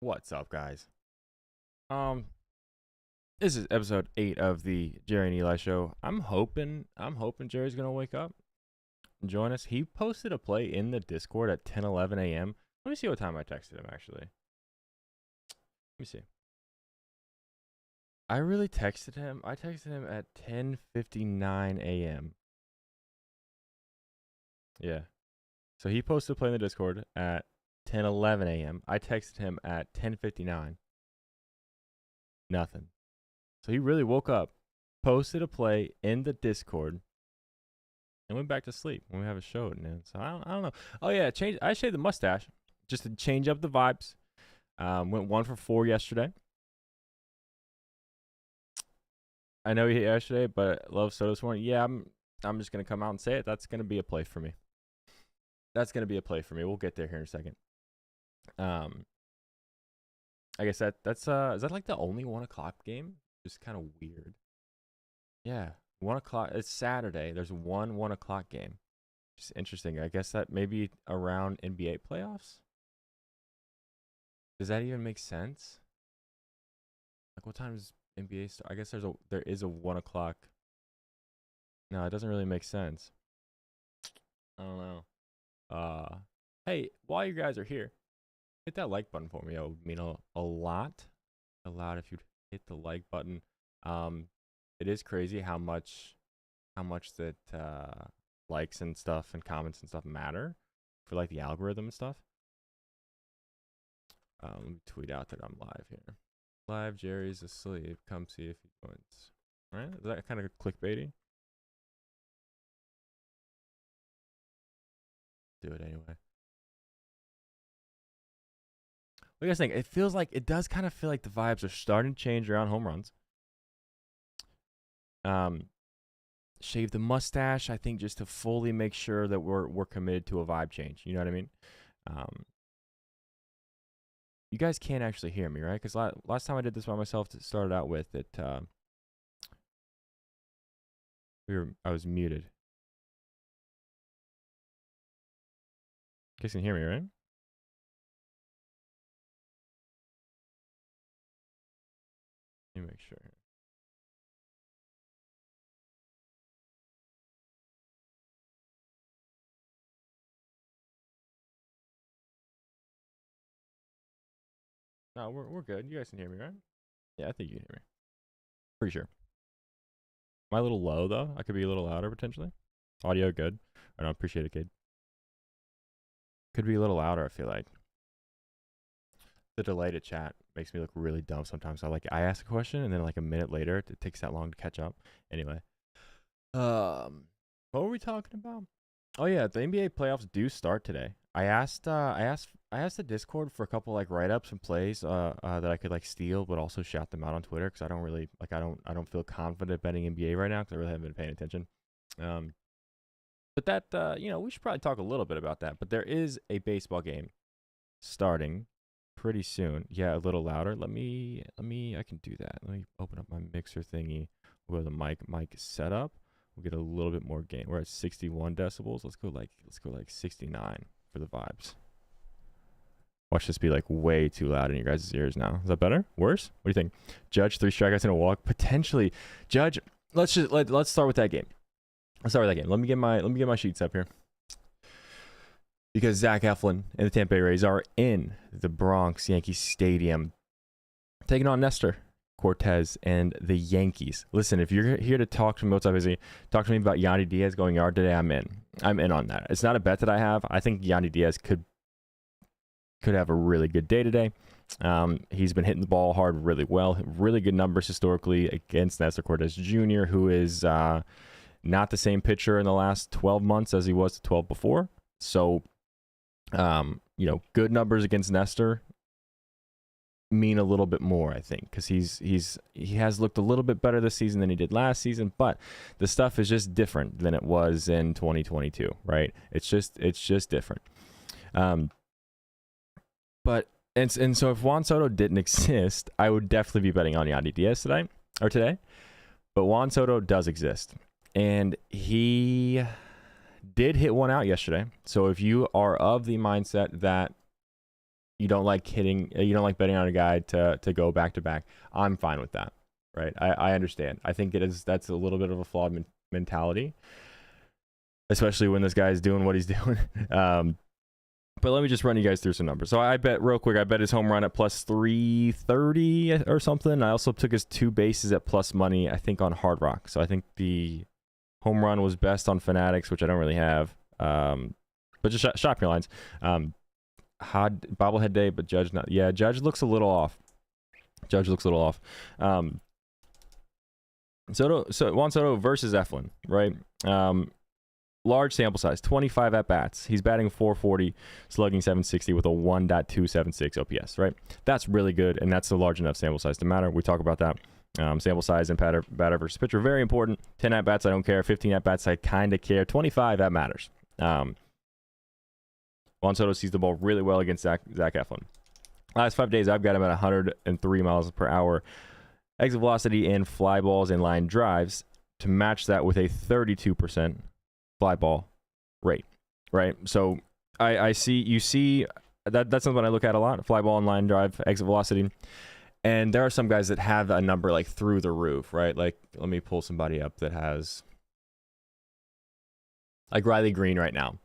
What's up, guys? Um, this is episode 8 of the Jerry and Eli show. I'm hoping Jerry's gonna wake up and join us. He posted a play in the Discord at 10:11 a.m. Let me see what time I texted him. Actually, let me see. I really texted him. I texted him at 10:59 a.m. Yeah. So he posted a play in the Discord at 10:11 a.m. I texted him at 10:59. Nothing. So he really woke up, posted a play in the Discord, and went back to sleep when we have a show at noon. So I don't know. Oh yeah, I shaved the mustache just to change up the vibes. Went 1 for 4 yesterday. I know he hit yesterday, but love Soto this morning. Yeah, I'm just gonna come out and say it. That's gonna be a play for me. We'll get there here in a second. I guess that's is that like the only 1 o'clock game? Just kind of weird. Yeah, 1 o'clock. It's Saturday. There's 1 o'clock game. Just interesting. I guess that maybe around NBA playoffs. Does that even make sense? Like, what time does NBA start? I guess there is a 1 o'clock. No, it doesn't really make sense. I don't know. Hey, while you guys are here, hit that like button for me. It would mean a lot. A lot if you'd hit the like button. It is crazy how much that likes and stuff and comments and stuff matter for like the algorithm and stuff. Let me tweet out that I'm live here. Live, Jerry's asleep. Come see if he joins. All right, is that kind of clickbaity? Do it anyway. What do you guys think? It does kind of feel like the vibes are starting to change around home runs. Shave the mustache, I think, just to fully make sure that we're committed to a vibe change. You know what I mean? You guys can't actually hear me, right? Because last time I did this by myself, it started out with it. I was muted. You guys can hear me, right? Let me make sure. No, we're good. You guys can hear me, right? Yeah, I think you can hear me. Pretty sure. Am I a little low though? I could be a little louder potentially. Audio good. I don't appreciate it, kid. Could be a little louder. I feel like the delay to chat makes me look really dumb sometimes. I ask a question and then like a minute later it takes that long to catch up. Anyway, what were we talking about? Oh yeah, the NBA playoffs do start today. I asked the Discord for a couple like write-ups and plays that I could like steal, but also shout them out on Twitter because I don't really like I don't feel confident betting NBA right now because I really haven't been paying attention. But that we should probably talk a little bit about that. But there is a baseball game starting pretty soon. Yeah, a little louder. Let me I can do that. Let me open up my mixer thingy. We'll go to the mic setup. We'll get a little bit more gain. We're at 61 decibels. Let's go like 69 for the vibes. Watch this be like way too loud in your guys' ears now. Is that better? Worse? What do you think? Judge 3 strikeouts in a walk. Potentially. Judge, let's start with that game. Let me get my sheets up here. Because Zach Eflin and the Tampa Bay Rays are in the Bronx Yankee Stadium taking on Nestor Cortez and the Yankees. Listen, if you're here to talk to me, what's up, Izzy? Talk to me about Yandy Diaz going yard today. I'm in on that. It's not a bet that I have. I think Yandy Diaz could have a really good day today. He's been hitting the ball hard really well. Really good numbers historically against Nestor Cortez Jr., who is not the same pitcher in the last 12 months as he was the 12 before. So, good numbers against Nestor mean a little bit more, I think, because he has looked a little bit better this season than he did last season, but the stuff is just different than it was in 2022, right? It's just different. But so if Juan Soto didn't exist, I would definitely be betting on Yandy Diaz today. But Juan Soto does exist, and he did hit one out yesterday. So if you are of the mindset that you don't like betting on a guy to go back to back. I'm fine with that, right? I understand. I think that's a little bit of a flawed mentality, especially when this guy's doing what he's doing. But let me just run you guys through some numbers. So I bet real quick, I bet his home run at plus 330 or something. I also took his 2 bases at plus money, I think, on Hard Rock. So I think the home run was best on Fanatics, which I don't really have. But just shop your lines. Hot bobblehead day, but Judge not. Yeah, Judge looks a little off. Juan Soto versus Eflin, right? Large sample size, 25 at bats. He's batting 440, slugging 760 with a 1.276 OPS, right? That's really good, and that's a large enough sample size to matter. We talk about that. Sample size and batter versus pitcher, very important. 10 at bats, I don't care. 15 at bats, I kind of care. 25, that matters. Juan Soto sees the ball really well against Zach Eflin. Last 5 days, I've got him at 103 miles per hour. Exit velocity and fly balls and line drives to match that with a 32% fly ball rate, right? So you see that's something I look at a lot: fly ball and line drive, exit velocity. And there are some guys that have a number like through the roof, right? Like, let me pull somebody up that has, like Riley Green right now,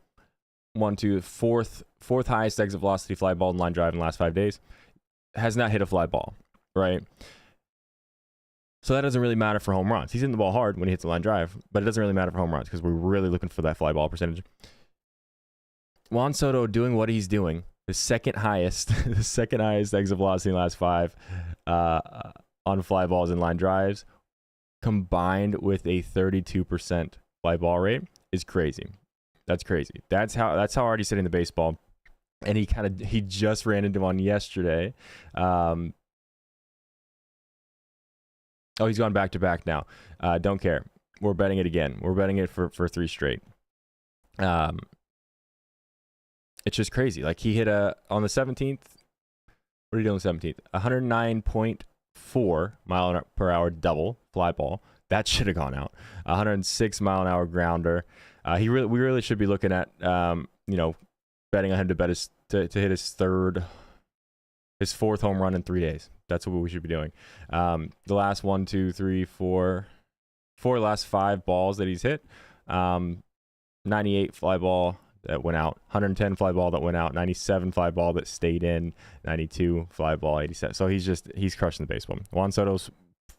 fourth highest exit velocity fly ball and line drive in the last 5 days, has not hit a fly ball, right? So that doesn't really matter for home runs. He's hitting the ball hard when he hits the line drive, but it doesn't really matter for home runs because we're really looking for that fly ball percentage. Juan Soto doing what he's doing, the second highest exit velocity in the last 5 on fly balls and line drives, combined with a 32% fly ball rate, is crazy. That's crazy. That's how hard he's hitting the baseball. And he just ran into one yesterday. Oh, he's gone back to back now. Don't care. We're betting it again. We're betting it for 3 straight. It's just crazy. Like, he hit on the 17th. What did he do on the 17th? 109.4 mile per hour double fly ball. That should have gone out. 106 mile an hour grounder. We really should be looking at betting on him to hit his 4th home run in 3 days. That's what we should be doing. The last 1, 2, 3, 4 last 5 balls that he's hit. 98 fly ball that went out, 110 fly ball that went out, 97 fly ball that stayed in, 92 fly ball, 87. So he's crushing the baseball. Juan Soto's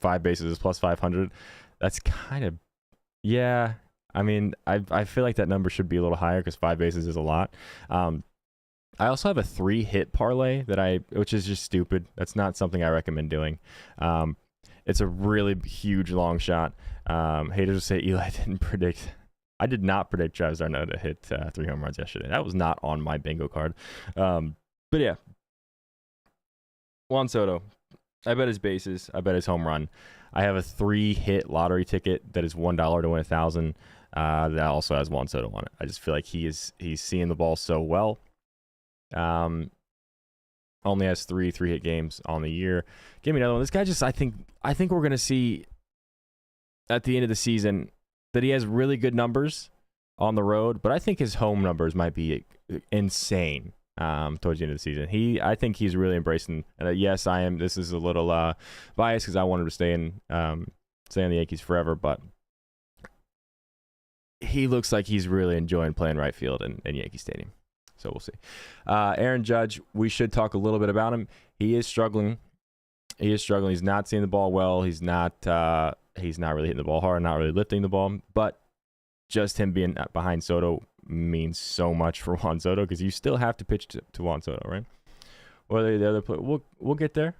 5 bases is plus 500. That's kind of, yeah. I mean, I feel like that number should be a little higher because 5 bases is a lot. I also have a 3-hit parlay which is just stupid. That's not something I recommend doing. It's a really huge long shot. Haters will say Eli didn't predict. I did not predict Travis d'Arnaud to hit 3 home runs yesterday. That was not on my bingo card. But yeah, Juan Soto. I bet his bases. I bet his home run. I have a 3-hit lottery ticket that is $1 to win 1,000. That also has Juan Soto on it. I just feel like he's seeing the ball so well. Only has 3 3-hit games on the year. Give me another one. This guy I think we're gonna see at the end of the season that he has really good numbers on the road, but I think his home numbers might be insane towards the end of the season. I think he's really embracing. Yes, I am. This is a little biased because I want him to stay on the Yankees forever, but he looks like he's really enjoying playing right field in Yankee Stadium. So we'll see. Aaron Judge, we should talk a little bit about him. He is struggling. He's not seeing the ball well. He's not really hitting the ball hard, not really lifting the ball. But just him being behind Soto means so much for Juan Soto because you still have to pitch to Juan Soto, right? Or the other player. We'll get there.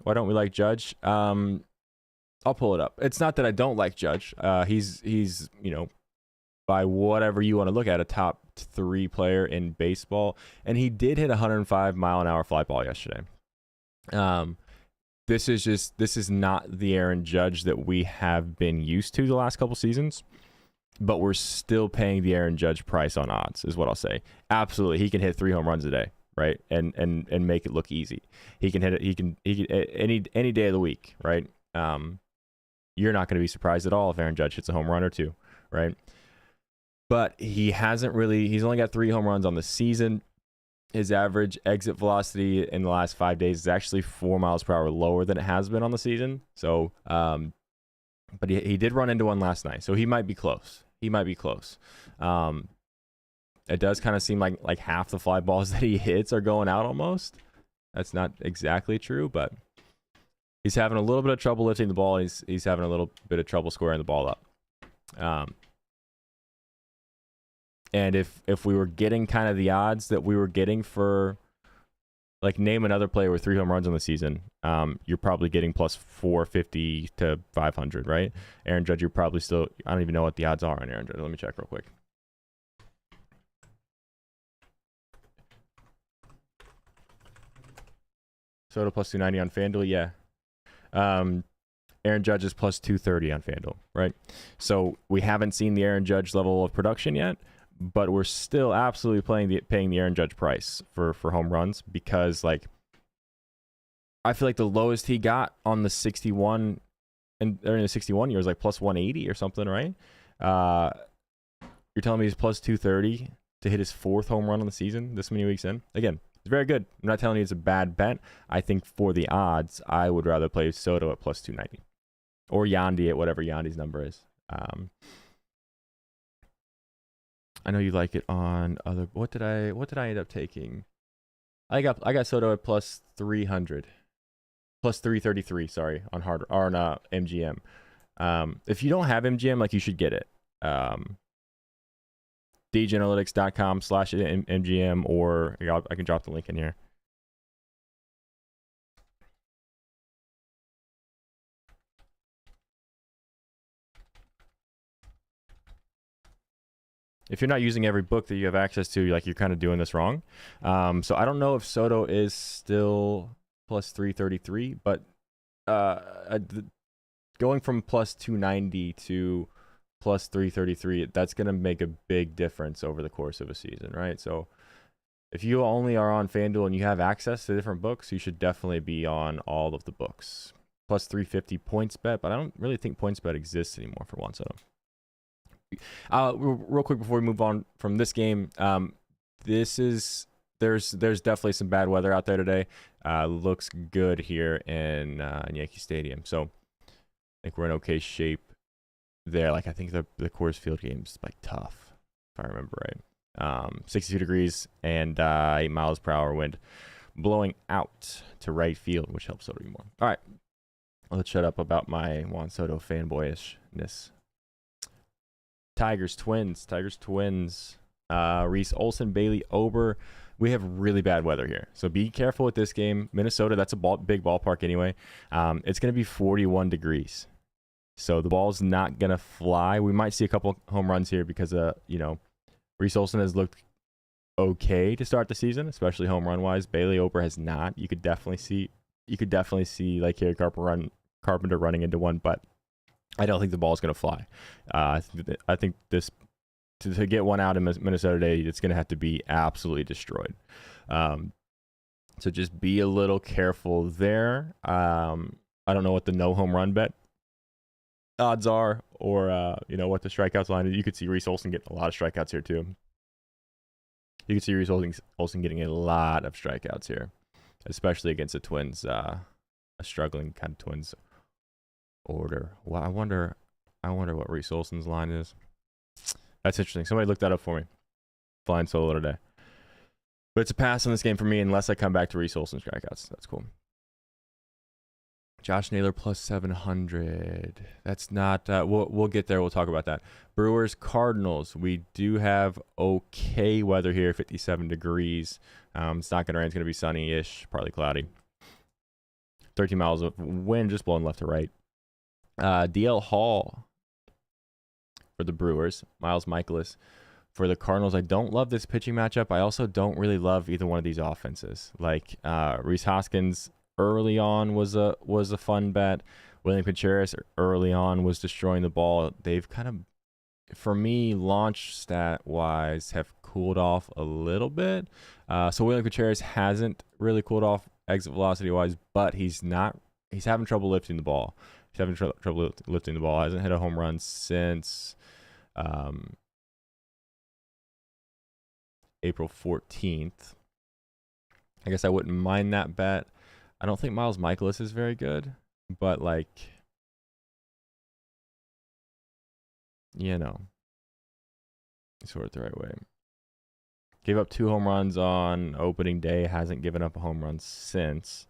Why don't we like Judge? I'll pull it up. It's not that I don't like Judge. He's by whatever you want to look at, a top 3 player in baseball, and he did hit 105 mile an hour fly ball yesterday. This is not the Aaron Judge that we have been used to the last couple seasons, but we're still paying the Aaron Judge price on odds, is what I'll say. Absolutely, he can hit 3 home runs a day, right, and make it look easy. He can hit it. He can any day of the week, right? You're not going to be surprised at all if Aaron Judge hits a home run or 2, right? But he's only got 3 home runs on the season. his average exit velocity in the last 5 days is actually 4 miles per hour lower than it has been on the season. So, but he did run into one last night, so he might be close. He might be close. It does kind of seem like half the fly balls that he hits are going out almost. That's not exactly true, but he's having a little bit of trouble lifting the ball. He's having a little bit of trouble squaring the ball up. And if we were getting kind of the odds that we were getting for, like, name another player with 3 home runs on the season, you're probably getting plus 450 to 500, right? Aaron Judge, you're probably still, I don't even know what the odds are on Aaron Judge. Let me check real quick. Soto plus 290 on FanDuel, yeah. Aaron Judge is plus 230 on FanDuel, right? So we haven't seen the Aaron Judge level of production yet, but we're still absolutely paying the Aaron Judge price for home runs, because, like, I feel like the lowest he got on the 61 and during the 61 years, like plus 180 or something, right? You're telling me he's plus 230 to hit his 4th home run on the season this many weeks in? Again, it's very good. I'm not telling you it's a bad bet. I think for the odds, I would rather play Soto at plus 290 or Yandy at whatever Yandy's number is. I know you like it on other. What did I end up taking? I got Soto at plus 300, plus 333. Sorry, on MGM. If you don't have MGM, like, you should get it. DGanalytics.com/MGM, or I can drop the link in here. If you're not using every book that you have access to, like, you're kind of doing this wrong. So I don't know if Soto is still plus 333, but going from plus 290 to plus 333, that's going to make a big difference over the course of a season, right? So if you only are on FanDuel and you have access to different books, you should definitely be on all of the books. Plus 350 points bet, but I don't really think points bet exists anymore for Juan Soto. Real quick before we move on from this game, there's definitely some bad weather out there today. Looks good here in Yankee Stadium, so I think we're in okay shape there. Like, I think the Coors Field game's, like, tough, if I remember right. 62 degrees and 8 miles per hour wind blowing out to right field, which helps Soto more. All right, let's shut up about my Juan Soto fanboyishness. Tigers Twins. Reese Olson, Bailey Ober. We have really bad weather here, so be careful with this game. Minnesota, that's a big ballpark anyway. It's going to be 41 degrees, so the ball's not going to fly. We might see a couple home runs here because Reese Olson has looked okay to start the season, especially home run wise. Bailey Ober has not. You could definitely see like Kerry Carpenter running into one, but I don't think the ball is going to fly. I think this to get one out in Minnesota today, it's going to have to be absolutely destroyed. So just be a little careful there. I don't know what the no home run bet odds are, or what the strikeouts line is. You could see Reese Olson getting a lot of strikeouts here too. You could see Reese Olson getting a lot of strikeouts here, especially against the Twins, a struggling kind of Twins order. Well, I wonder what Reese Olson's line is. That's interesting. Somebody look that up for me. Flying solo today. But it's a pass on this game for me unless I come back to Reese Olson strikeouts. That's cool. Josh Naylor plus 700. That's not. We'll get there. We'll talk about that. Brewers Cardinals. We do have okay weather here. 57 degrees. It's not going to rain. It's going to be sunny-ish, partly cloudy. 13 miles of wind, just blowing left to right. DL Hall for the Brewers. Miles Michaelis for the Cardinals. I don't love this pitching matchup. I also don't really love either one of these offenses. Like Rhys Hoskins early on was a fun bet. William Contreras early on was destroying the ball. They've kind of, for me, launch stat wise, have cooled off a little bit. So William Contreras hasn't really cooled off exit velocity wise, but he's having trouble lifting the ball. He's having trouble lifting the ball. Hasn't hit a home run since April 14th. I guess I wouldn't mind that bet. I don't think Miles Michaelis is very good, but like, you know, sort it the right way. Gave up 2 home runs on opening day. Hasn't given up a home run since.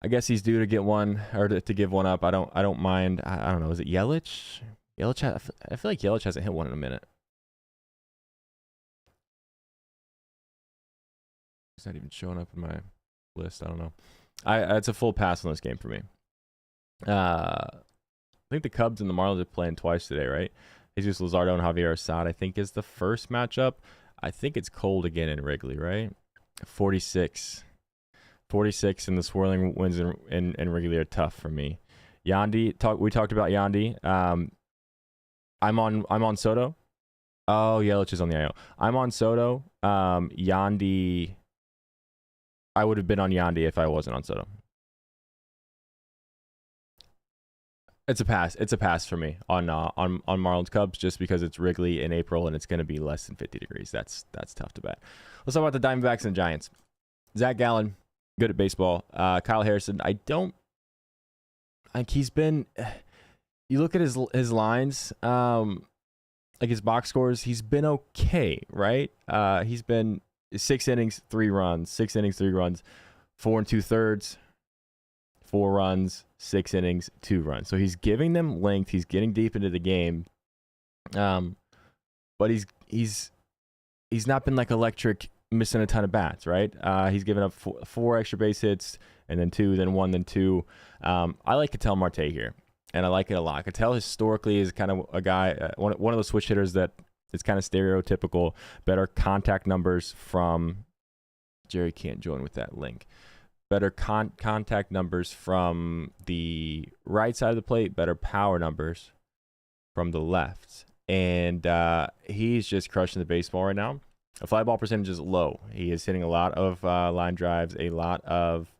I guess he's due to get one or to give one up. I don't mind. I don't know. Is it Yelich? I feel like Yelich hasn't hit one in a minute. It's not even showing up in my list. I don't know. It's a full pass on this game for me. I think the Cubs and the Marlins are playing twice today, right? Jesus Luzardo and Javier Assad, I think, is the first matchup. I think it's cold again in Wrigley, right? 46 and the swirling winds in Wrigley are tough for me. We talked about Yandy. I'm on Soto. Oh, Yelich is on the IL. I'm on Soto. Yandy. I would have been on Yandy if I wasn't on Soto. It's a pass. It's a pass for me on Marlins Cubs just because it's Wrigley in April and it's going to be less than 50 degrees. That's tough to bet. Let's talk about the Diamondbacks and Giants. Zach Gallen, good at baseball. Kyle Harrison, I don't like. He's been. You look at his lines, like his box scores. He's been okay, right? He's been 6 innings, 3 runs. 6 innings, 3 runs. 4 2/3. 4 runs, 6 innings, 2 runs. So he's giving them length. He's getting deep into the game. But he's not been like electric, missing a ton of bats, right? He's given up 4 extra base hits, and then 2, then 1, then 2. I like Ketel Marte here, and I like it a lot. Ketel historically is kind of a guy, one of those switch hitters that is kind of stereotypical, better contact numbers from. Jerry can't join with that link. Better contact numbers from the right side of the plate, better power numbers from the left. And he's just crushing the baseball right now. The fly ball percentage is low. He is hitting a lot of line drives, a lot of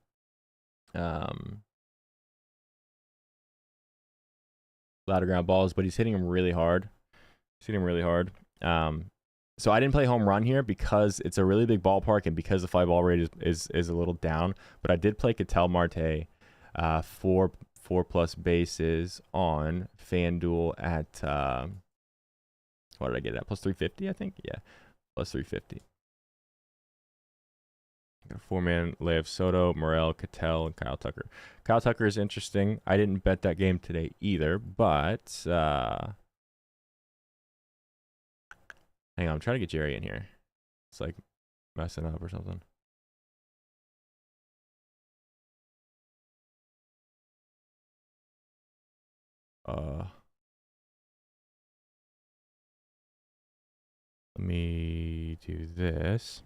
louder ground balls, but he's hitting them really hard. So I didn't play home run here because it's a really big ballpark and because the fly ball rate is a little down. But I did play Ketel Marte, 4+ bases on FanDuel at what did I get it at? Plus 350, I think. Yeah, plus 350. Got a 4-man lay of Soto, Morel, Ketel, and Kyle Tucker. Kyle Tucker is interesting. I didn't bet that game today either, but hang on, I'm trying to get Jerry in here. It's like messing up or something. Let me do this.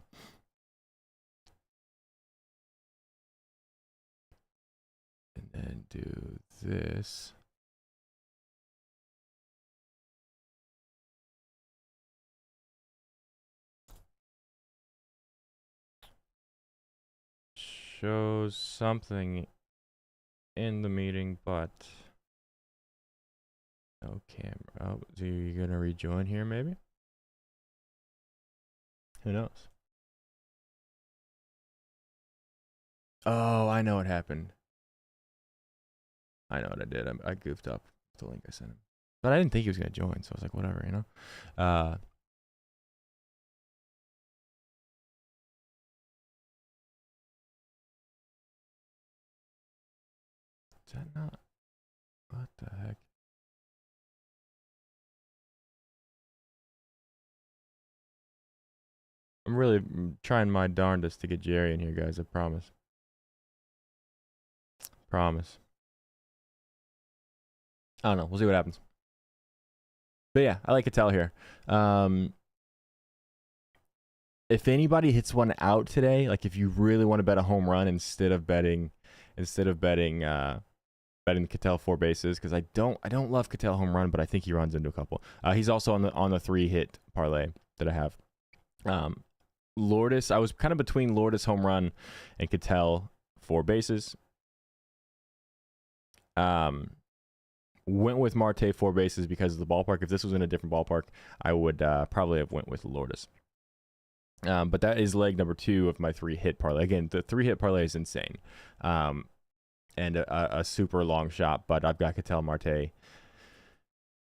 And then do this. Shows something in the meeting, but no camera. Oh, so you're gonna rejoin here, maybe? Who knows? Oh, I know what happened. I know what I did. I goofed up the link I sent him, but I didn't think he was gonna join, so I was like, whatever, you know. Is that not? What the heck? I'm really trying my darndest to get Jerry in here, guys. I promise. Promise. I don't know. We'll see what happens. But yeah, I like Ketel here. If anybody hits one out today, like if you really want to bet a home run instead of betting Ketel 4 bases, because I don't love Ketel home run, but I think he runs into a couple. He's also on the 3-hit parlay that I have. Lourdes, I was kind of between Lourdes home run and Ketel 4 bases. Went with Marte 4 bases because of the ballpark. If this was in a different ballpark, I would probably have went with Lourdes. But that is leg number 2 of my 3-hit parlay. Again, the 3-hit parlay is insane. And a super long shot, but I've got Ketel Marte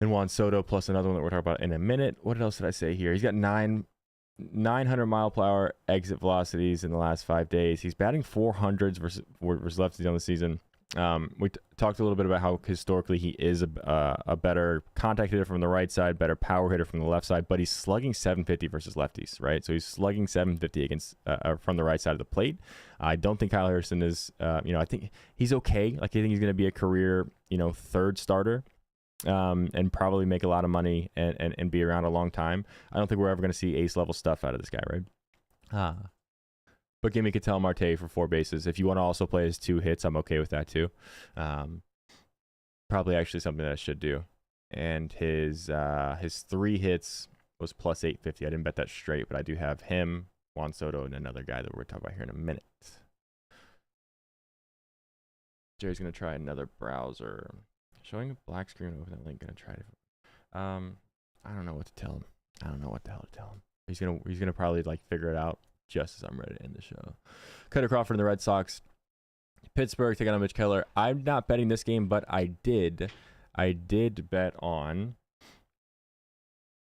and Juan Soto plus another one that we're talking about in a minute. What else did I say here? He's got 900 mile per hour exit velocities in the last 5 days. He's batting 400s versus lefties on the season. We talked a little bit about how historically he is a better contact hitter from the right side, better power hitter from the left side, but he's slugging 750 versus lefties, right? So he's slugging 750 against from the right side of the plate. I don't think Kyle Harrison is, I think he's okay. Like, I think he's going to be a career, third starter, and probably make a lot of money and be around a long time. I don't think we're ever going to see ace level stuff out of this guy, right? But give me Ketel Marte for 4 bases. If you want to also play his 2 hits, I'm okay with that too. Probably actually something that I should do. And his 3 hits was plus 850. I didn't bet that straight, but I do have him, Juan Soto, and another guy that we're going to talk about here in a minute. Jerry's going to try another browser. Showing a black screen over that link. Going to try it. I don't know what to tell him. I don't know what the hell to tell him. He's gonna probably figure it out just as I'm ready to end the show. Cutter Crawford and the Red Sox. Pittsburgh taking on Mitch Keller. I'm not betting this game, but I did bet on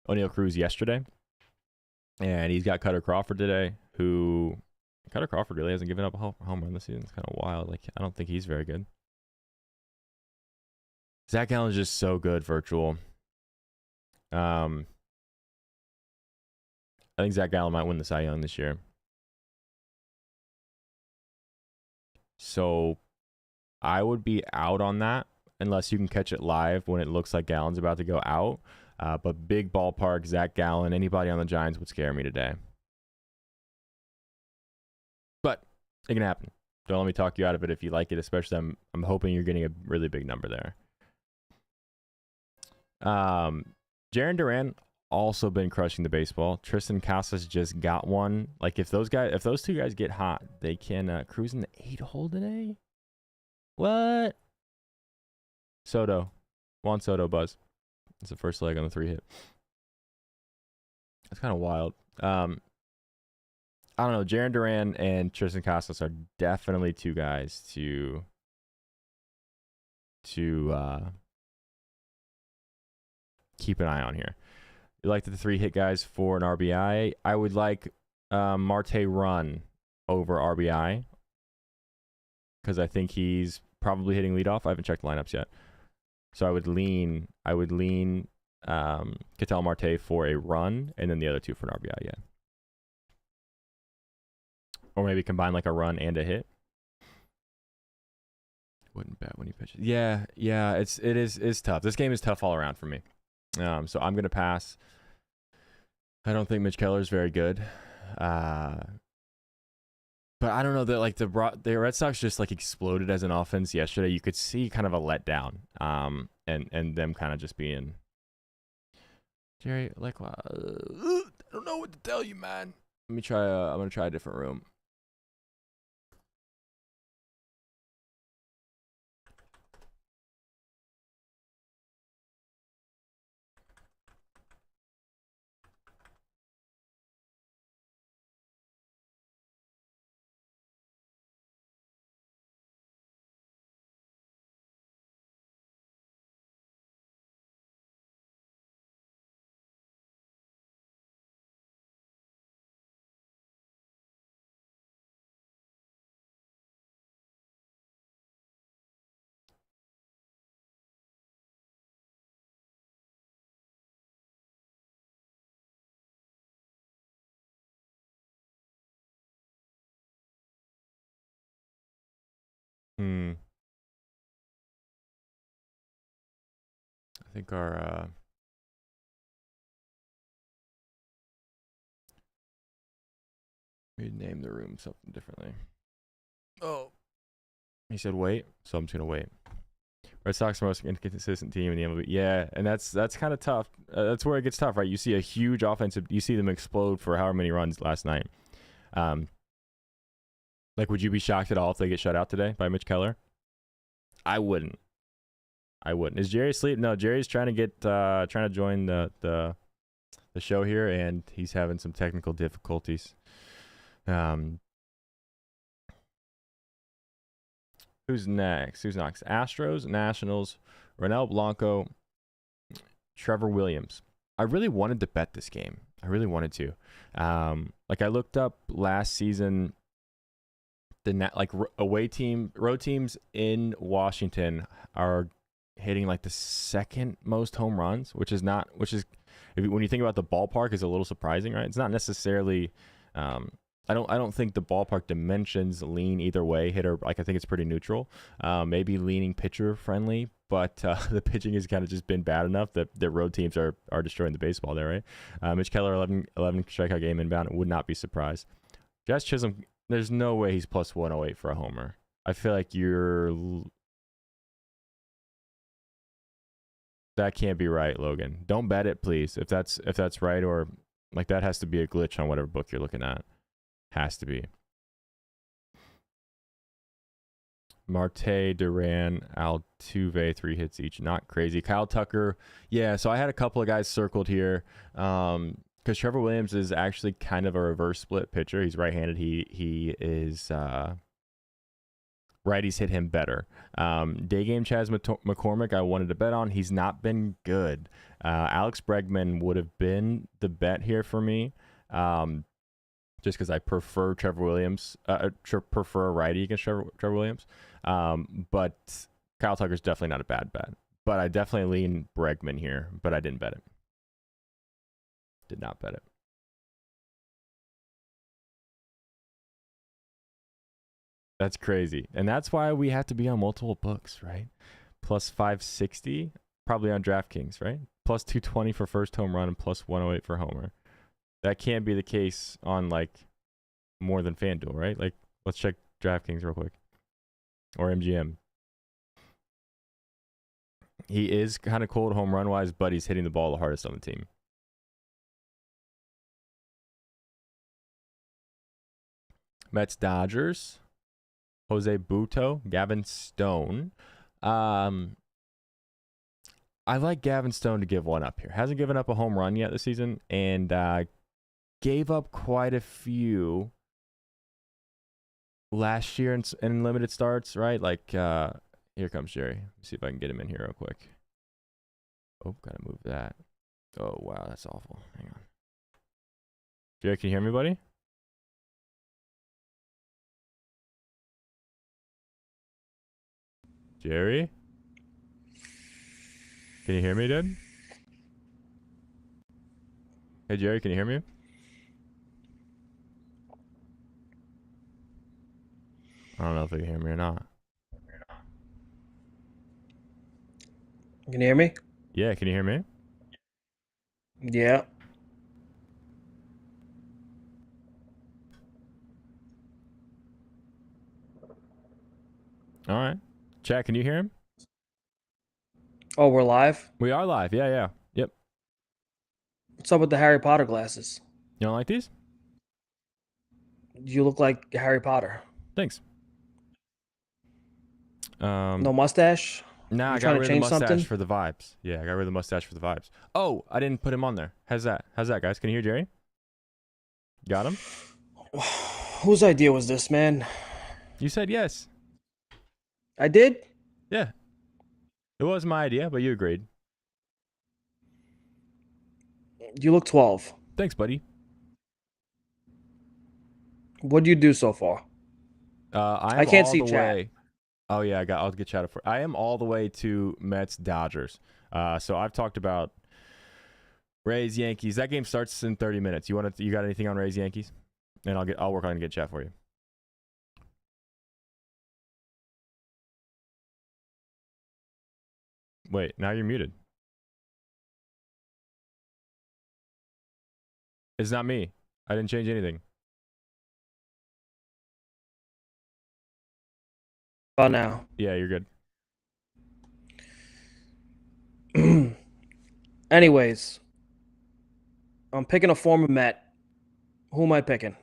O'Neal Cruz yesterday. And he's got Cutter Crawford today, who Cutter Crawford really hasn't given up a home run this season. It's kind of wild. I don't think he's very good. Zach Gallen is just so good virtual. I think Zach Gallen might win the Cy Young this year. So I would be out on that unless you can catch it live when it looks like Gallen's about to go out. But big ballpark, Zach Gallen, anybody on the Giants would scare me today. But it can happen. Don't let me talk you out of it if you like it, especially I'm hoping you're getting a really big number there. Jarren Duran also been crushing the baseball. Tristan Casas just got one. If those 2 guys get hot, they can cruise in the 8-hole today. What? Juan Soto buzz. It's the first leg on the 3-hit. That's kind of wild. I don't know. Jarren Duran and Tristan Casas are definitely 2 guys to keep an eye on here. You like the 3-hit guys for an RBI. I would like Marte run over RBI because I think he's probably hitting leadoff. I haven't checked the lineups yet. So I would lean Ketel Marte for a run and then the other 2 for an RBI, yeah. Or maybe combine a run and a hit. Wouldn't bet when he pitches. Yeah, it's tough. This game is tough all around for me. So I'm going to pass. I don't think Mitch Keller is very good. But I don't know that the Red Sox just exploded as an offense yesterday. You could see kind of a letdown. And them kind of just being Jerry, I don't know what to tell you, man. Let me try I'm going to try a different room. I think our we name the room something differently. Oh, he said wait, so I'm just gonna wait. Red Sox are the most inconsistent team in the MLB. Yeah, and that's kind of tough. That's where it gets tough, right? You see a huge offensive. You see them explode for however many runs last night. Would you be shocked at all if they get shut out today by Mitch Keller? I wouldn't. Is Jerry asleep? No, Jerry's trying to join the the show here, and he's having some technical difficulties. Who's next? Astros, Nationals, Ronel Blanco, Trevor Williams. I really wanted to bet this game. I really wanted to. I looked up last season, road teams in Washington are hitting like the second most home runs, which is when you think about the ballpark, is a little surprising, right? It's not necessarily. I don't think the ballpark dimensions lean either way. I think it's pretty neutral. Maybe leaning pitcher friendly, but the pitching has kind of just been bad enough that the road teams are destroying the baseball there, right? Mitch Keller 11 strikeout game inbound. Would not be surprised. Jazz Chisholm, there's no way he's plus 108 for a homer. I feel like that can't be right, Logan. Don't bet it, please. If that's right, or like that has to be a glitch on whatever book you're looking at. Has to be. Marte, Duran, Altuve, 3 hits each. Not crazy. Kyle Tucker. Yeah, so I had a couple of guys circled here. Because Trevor Williams is actually kind of a reverse split pitcher. He's right-handed. He is righties hit him better. Day game Chaz McCormick, I wanted to bet on. He's not been good. Alex Bregman would have been the bet here for me. Just because I prefer Trevor Williams, prefer a righty against Trevor Williams. But Kyle Tucker's definitely not a bad bet. But I definitely lean Bregman here, but I didn't bet it. Did not bet it. That's crazy. And that's why we have to be on multiple books, right? Plus 560, probably on DraftKings, right? Plus 220 for first home run and plus 108 for homer. That can't be the case on like more than FanDuel, right? Like, let's check DraftKings real quick. Or MGM. He is kind of cold home run wise, but he's hitting the ball the hardest on the team. Mets Dodgers. Jose Buto, Gavin Stone. I like Gavin Stone to give one up here. Hasn't given up a home run yet this season, and gave up quite a few last year in limited starts, right? Like, here comes Jerry. Let's see if I can get him in here real quick. Oh, gotta move that. Oh, wow, that's awful. Hang on. Jerry, can you hear me, buddy? Jerry? Can you hear me, dude? Hey, Jerry, can you hear me? I don't know if you can hear me or not. Can you hear me? Yeah, can you hear me? Yeah. All right. Chat, can you hear him? Oh, we're live? We are live. Yeah. Yep. What's up with the Harry Potter glasses? You don't like these? You look like Harry Potter. Thanks. No mustache? Nah, You I got trying to rid of the change mustache something? for the vibes. Yeah, I got rid of the mustache for the vibes. Oh, I didn't put him on there. How's that, guys? Can you hear Jerry? Got him? Whose idea was this, man? You said yes. I did? Yeah. It was my idea, but you agreed. You look 12. Thanks, buddy. What do you do so far? I can't all see the chat. way. Oh yeah, I'll get chat up for. I am all the way to Mets Dodgers. So I've talked about Rays Yankees. That game starts in 30 minutes. You got anything on Rays Yankees? And I'll work on get chat for you. Wait, now you're muted. It's not me. I didn't change anything. Oh, now. Yeah, you're good. Anyways, I'm picking a former Met. Who am I picking?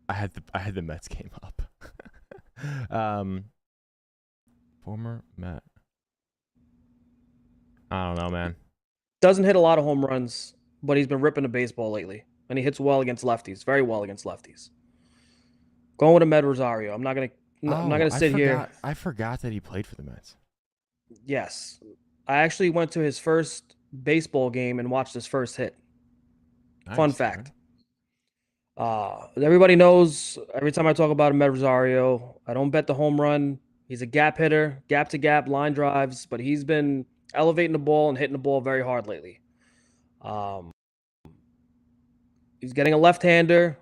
I had the Mets game up. Former Met. I don't know, man. Doesn't hit a lot of home runs, but he's been ripping the baseball lately, and he hits well against lefties. Very well against lefties. Going with Ahmed Rosario. I'm not gonna. I'm not Oh, gonna I sit here. forgot. I forgot that he played for the Mets. Yes, I actually went to his first baseball game and watched his first hit. Fun Nice. All right. fact. Everybody knows every time I talk about Ahmed Rosario, I don't bet the home run. He's a gap hitter, gap to gap, line drives, but he's been elevating the ball and hitting the ball very hard lately. Um, he's getting a left-hander.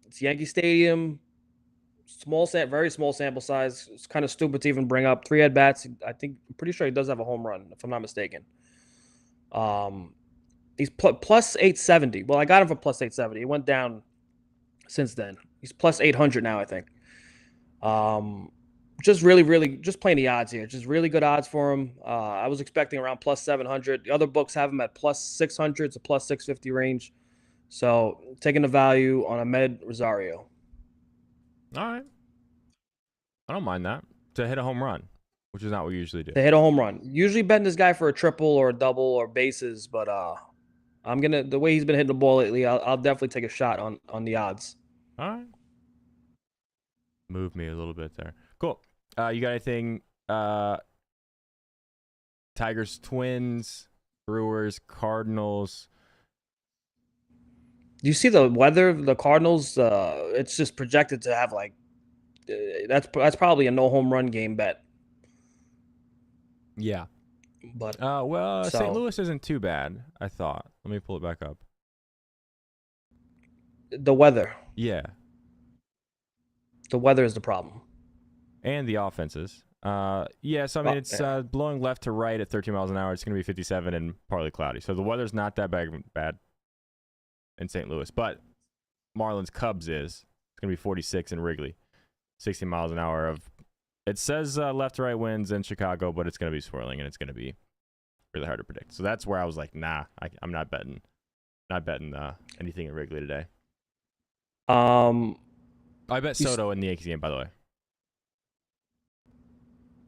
It's Yankee Stadium. Very small sample size. It's kind of stupid to even bring up. 3 at bats. I'm pretty sure he does have a home run, if I'm not mistaken. Um, he's plus 870. Well, I got him for plus 870. He went down since then. He's plus 800 now, I think. Just really, just playing the odds here. Just really good odds for him. I was expecting around plus 700. The other books have him at plus 600 to plus 650 range. So taking the value on Ahmed Rosario. All right. I don't mind that. To hit a home run, which is not what we usually do. To hit a home run. Usually betting this guy for a triple or a double or bases, but the way he's been hitting the ball lately, I'll definitely take a shot on the odds. All right. Move me a little bit there. Cool. You got anything? Tigers, Twins, Brewers, Cardinals. Do you see the weather? The Cardinals, it's just projected to have like that's probably a no home run game bet. Yeah. But well, so St. Louis isn't too bad, I thought. Let me pull it back up. the weather, Yeah. the weather is the problem. And the offenses. Yeah, so I mean, it's Yeah. blowing left to right at 13 miles an hour. It's going to be 57 and partly cloudy. So the weather's not that bad in St. Louis. But Marlins Cubs is. It's going to be 46 in Wrigley. 60 miles an hour of. It says left to right winds in Chicago, but it's going to be swirling and it's going to be really hard to predict. So that's where I was like, nah, I'm not betting. Not betting anything in Wrigley today. I bet Soto in the Yankees game, by the way.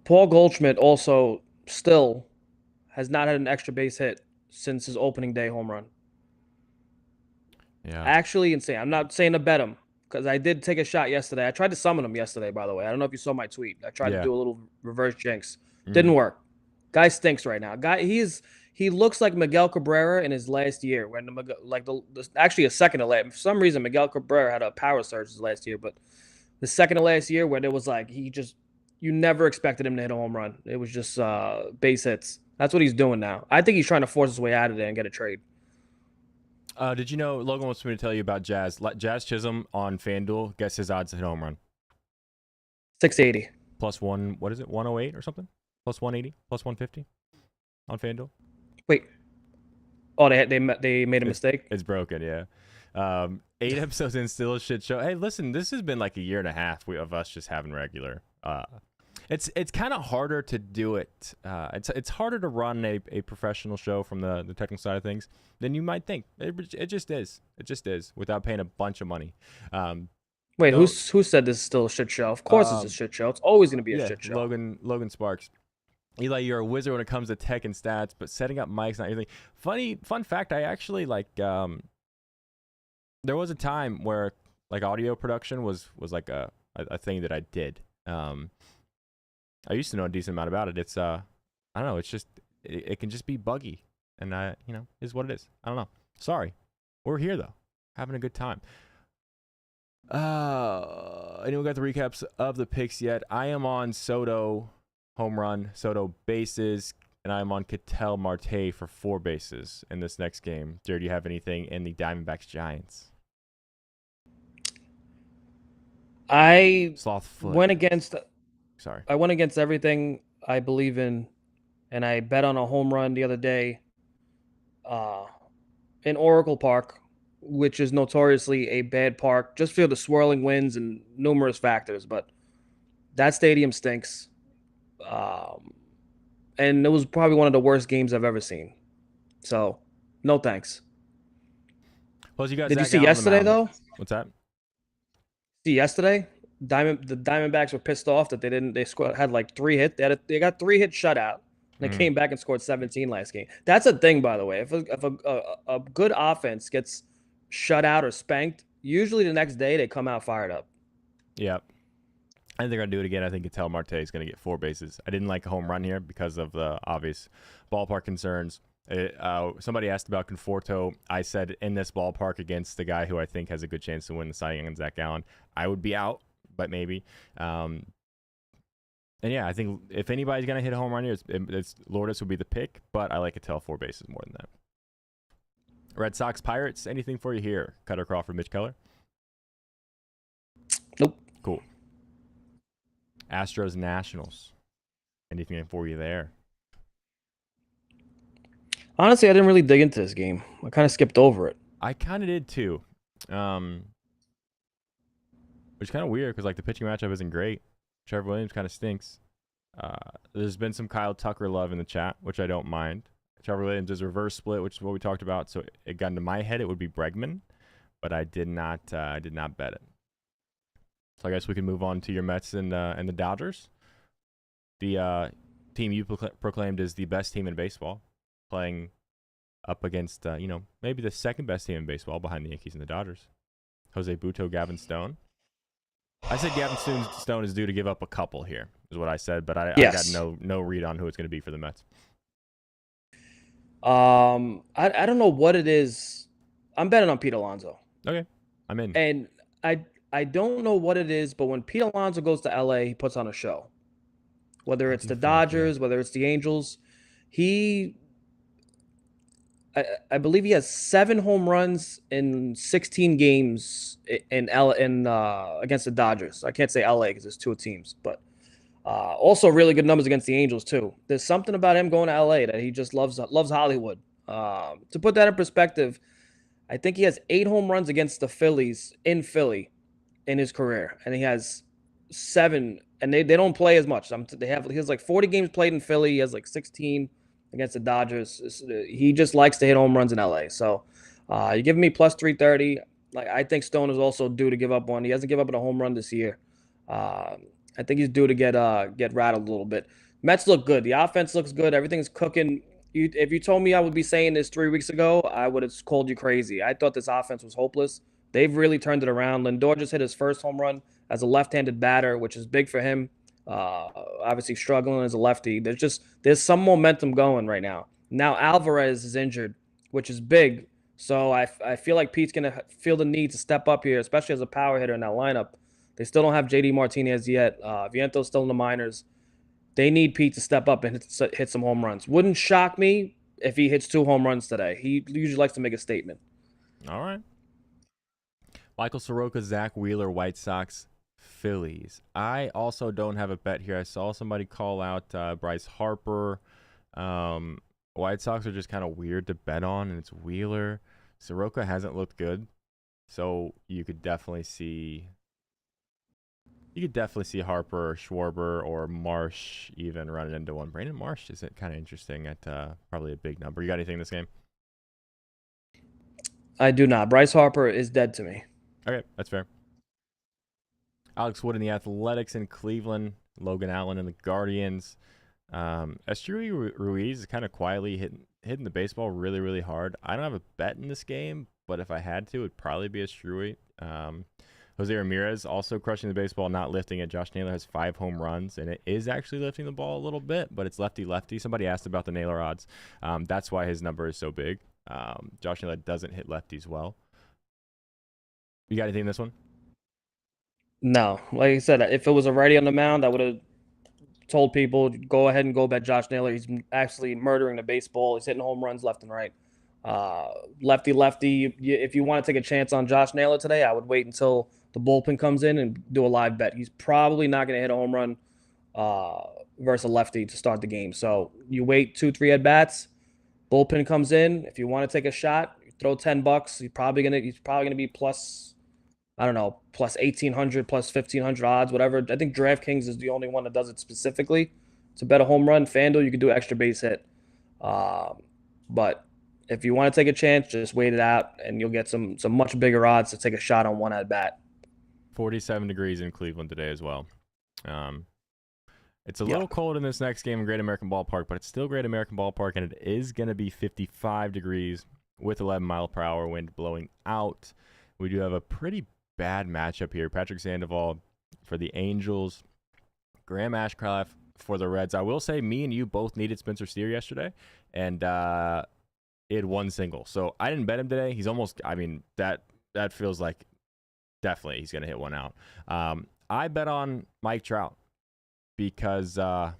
Paul Goldschmidt also still has not had an extra base hit since his opening day home run. Yeah. Actually insane. I'm not saying to bet him because I did take a shot yesterday. I tried to summon him yesterday, by the way. I don't know if you saw my tweet. I tried to do a little reverse jinx. Didn't work. Guy stinks right now. He looks like Miguel Cabrera in his last year when actually a second to last. For some reason, Miguel Cabrera had a power surge his last year, but the second to last year where there was like you never expected him to hit a home run. It was just base hits. That's what he's doing now. I think he's trying to force his way out of there and get a trade. Did you know Logan wants me to tell you about Jazz? Jazz Chisholm on FanDuel. Guess his odds to hit a home run. 680. Plus one. What is it? 108 or something? Plus 180. Plus 150 on FanDuel. Wait. Oh, they made a mistake. It's broken. Yeah. 8 episodes in, still a shit show. Hey, listen, this has been like a year and a half of us just having regular. It's kind of harder to do it. It's harder to run a professional show from the technical side of things than you might think. It just is. It just is without paying a bunch of money. Wait, who said this is still a shit show? Of course it's a shit show. It's always going to be a shit show. Logan Sparks. Eli, you're a wizard when it comes to tech and stats, but setting up mics, not anything. Fun fact, I actually there was a time where like audio production was like a thing that I did. I used to know a decent amount about it. It's I don't know, it's just it can just be buggy, and is what it is. I don't know. Sorry. We're here though. Having a good time. Anyone got the recaps of the picks yet? I am on Soto home run, Soto bases, and I'm on Ketel Marte for 4 bases in this next game. Jared, do you have anything in the Diamondbacks Giants? I Slothfoot. I went against everything I believe in, and I bet on a home run the other day in Oracle Park, which is notoriously a bad park, just for the swirling winds and numerous factors. But that stadium stinks. And it was probably one of the worst games I've ever seen. So, no thanks. Plus, you got Did you Zach see Allen on the yesterday, mound. though? What's that? See yesterday? The Diamondbacks were pissed off that they had like 3 hits. They got 3 hit shutout. And came back and scored 17 last game. That's a thing, by the way. If a good offense gets shut out or spanked, usually the next day they come out fired up. Yep. I think they're going to do it again. I think Ketel Marte is going to get 4 bases. I didn't like a home run here because of the obvious ballpark concerns. Somebody asked about Conforto. I said in this ballpark against the guy who I think has a good chance to win the Cy Young and Zach Gallen, I would be out, but maybe. And yeah, I think if anybody's going to hit a home run here, it's Lourdes would be the pick, but I like Ketel 4 bases more than that. Red Sox Pirates, anything for you here? Cutter Crawford, Mitch Keller? Nope. Cool. Astros Nationals. Anything for you there? Honestly, I didn't really dig into this game. I kind of skipped over it. I kind of did too. Which is kind of weird because like the pitching matchup isn't great. Trevor Williams kind of stinks. There's been some Kyle Tucker love in the chat, which I don't mind. Trevor Williams is reverse split, which is what we talked about. So it got into my head. It would be Bregman, but I did not bet it. So I guess we can move on to your Mets and the Dodgers. The team you proclaimed is the best team in baseball, playing up against maybe the second best team in baseball behind the Yankees and the Dodgers. Jose Butto, Gavin Stone. I said Gavin Stone is due to give up a couple here, is what I said, but I got no read on who it's going to be for the Mets. I don't know what it is. I'm betting on Pete Alonso. Okay, I'm in. And I don't know what it is, but when Pete Alonso goes to LA, he puts on a show. Whether it's the Dodgers, whether it's the Angels, I believe he has 7 home runs in 16 games against the Dodgers. I can't say LA because there's 2 teams, but also really good numbers against the Angels too. There's something about him going to LA that he just loves Hollywood. To put that in perspective, I think he has 8 home runs against the Phillies in Philly in his career, and he has 7, and they don't play as much. He has like 40 games played in Philly. He has like 16 against the Dodgers. He just likes to hit home runs in LA. So you give me plus 330. Like I think Stone is also due to give up one. He hasn't given up a home run this year. I think he's due to get rattled a little bit. Mets look good. The offense looks good. Everything's cooking. If you told me I would be saying this 3 weeks ago, I would have called you crazy. I thought this offense was hopeless. They've really turned it around. Lindor just hit his first home run as a left-handed batter, which is big for him. Obviously struggling as a lefty. There's some momentum going right now. Now Alvarez is injured, which is big. So I feel like Pete's gonna feel the need to step up here, especially as a power hitter in that lineup. They still don't have JD Martinez yet. Viento's still in the minors. They need Pete to step up and hit some home runs. Wouldn't shock me if he hits 2 home runs today. He usually likes to make a statement. All right. Michael Soroka, Zach Wheeler, White Sox, Phillies. I also don't have a bet here. I saw somebody call out Bryce Harper. White Sox are just kind of weird to bet on, and it's Wheeler. Soroka hasn't looked good, so you could definitely see Harper or Schwarber or Marsh even running into one. Brandon Marsh is kind of interesting at probably a big number. You got anything in this game? I do not. Bryce Harper is dead to me. Okay, that's fair. Alex Wood in the Athletics in Cleveland. Logan Allen in the Guardians. Esteury Ruiz is kind of quietly hitting the baseball really, really hard. I don't have a bet in this game, but if I had to, it'd probably be Esteury. Jose Ramirez also crushing the baseball, not lifting it. Josh Naylor has 5 home runs, and it is actually lifting the ball a little bit, but it's lefty-lefty. Somebody asked about the Naylor odds. That's why his number is so big. Josh Naylor doesn't hit lefties well. You got anything in this one? No. Like I said, if it was a righty on the mound, I would have told people, go ahead and go bet Josh Naylor. He's actually murdering the baseball. He's hitting home runs left and right. Lefty. If you want to take a chance on Josh Naylor today, I would wait until the bullpen comes in and do a live bet. He's probably not going to hit a home run versus a lefty to start the game. So you wait 2-3 at bats. Bullpen comes in. If you want to take a shot, you throw $10. He's probably gonna be plus, I don't know, plus 1,800, plus 1,500 odds, whatever. I think DraftKings is the only one that does it specifically to bet a home run. FanDuel, you can do extra base hit. But if you want to take a chance, just wait it out, and you'll get some much bigger odds to take a shot on one at bat. 47 degrees in Cleveland today as well. It's a Yeah. little cold in this next game in Great American Ballpark, but it's still Great American Ballpark, and it is going to be 55 degrees with 11-mile-per-hour wind blowing out. We do have a pretty bad matchup here. Patrick Sandoval for the Angels, Graham Ashcraft for the Reds. I will say me and you both needed Spencer Steer yesterday, and he had one single. So I didn't bet him today. He's almost, I mean, that feels like definitely he's going to hit one out. I bet on Mike Trout because you're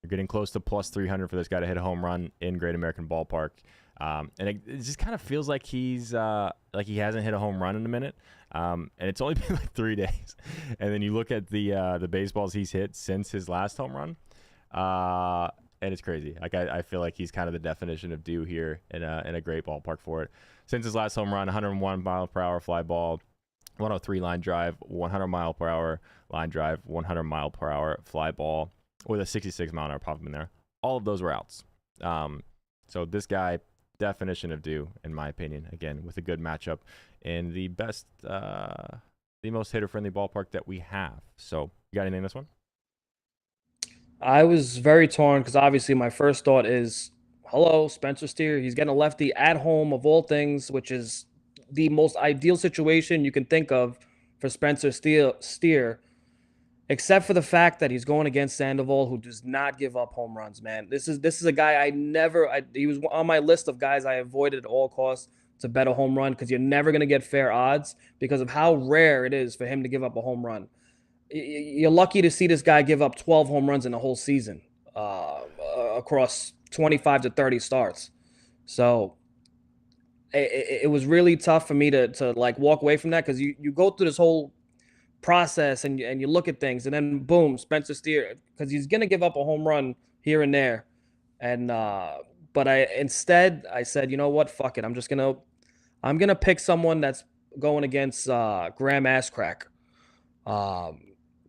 getting close to plus 300 for this guy to hit a home run in Great American Ballpark. And it just kind of feels like he's like he hasn't hit a home run in a minute. And it's only been like 3 days. And then you look at the baseballs he's hit since his last home run. And it's crazy. Like I feel like he's kind of the definition of due here in a great ballpark for it. Since his last home run, 101-mile-per-hour fly ball, 103 line drive, 100-mile-per-hour line drive, 100-mile-per-hour fly ball with a 66-mile-an-hour pop in there. All of those were outs. So this guy, definition of due, in my opinion, again, with a good matchup in the best, the most hitter-friendly ballpark that we have. So you got anything in this one? I was very torn because obviously my first thought is, hello, Spencer Steer. He's getting a lefty at home of all things, which is the most ideal situation you can think of for Spencer Steer, except for the fact that he's going against Sandoval, who does not give up home runs, man. This is a guy he was on my list of guys I avoided at all costs to bet a home run because you're never going to get fair odds because of how rare it is for him to give up a home run. You're lucky to see this guy give up 12 home runs in a whole season across 25 to 30 starts. So it was really tough for me to like walk away from that because you go through this whole process and you look at things and then boom, Spencer Steer, because he's gonna give up a home run here and there. And but I said, you know what, fuck it. I'm gonna pick someone that's going against Graham Asscrack.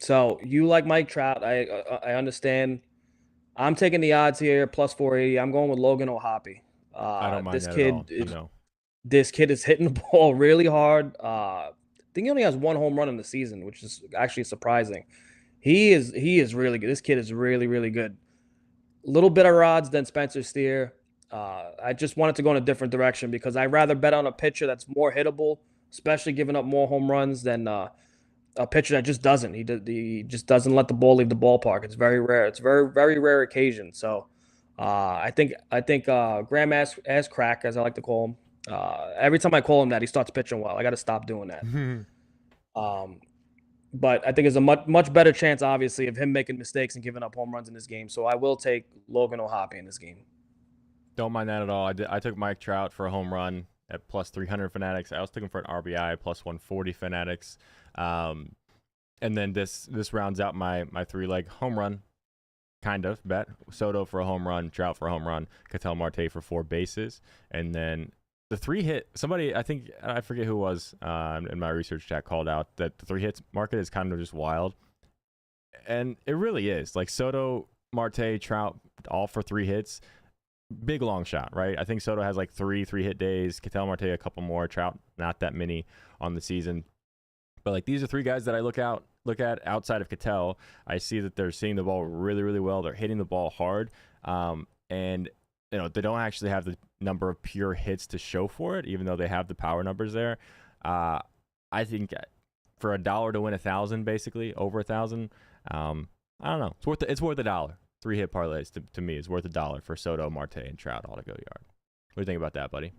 So you like Mike Trout. I understand. I'm taking the odds here, plus 480. I'm going with Logan O'Hoppe. I don't mind This that at all. kid is No. this kid is hitting the ball really hard. I think he only has one home run in the season, which is actually surprising. He is really good. This kid is really, really good. A little bit of odds than Spencer Steer. I just wanted to go in a different direction because I'd rather bet on a pitcher that's more hittable, especially giving up more home runs than a pitcher that just doesn't. He just doesn't let the ball leave the ballpark. It's very rare. It's very, very rare occasion. So I think Graham ass crack, as I like to call him. Every time I call him that, he starts pitching well. I got to stop doing that. But I think there's a much better chance, obviously, of him making mistakes and giving up home runs in this game. So I will take Logan O'Hoppe in this game. Don't mind that at all. I took Mike Trout for a home run at plus 300 Fanatics. I also took him for an RBI plus 140 Fanatics. And then this rounds out my three-leg home run kind of bet. Soto for a home run, Trout for a home run, Ketel Marte for 4 bases. And then the 3-hit, somebody, I forget who it was in my research chat called out that the 3-hits market is kind of just wild. And it really is. Like Soto, Marte, Trout, all for 3 hits. Big long shot, right? I think Soto has like 3-hit days. Ketel Marte a couple more. Trout not that many on the season. But like these are 3 guys that I look at outside of Ketel. I see that they're seeing the ball really, really well. They're hitting the ball hard, and they don't actually have the number of pure hits to show for it, even though they have the power numbers there. I think for $1 to win 1,000, basically over 1,000, I don't know. It's worth $1. 3-hit parlays to me is worth $1 for Soto, Marte, and Trout all to go yard. What do you think about that, buddy?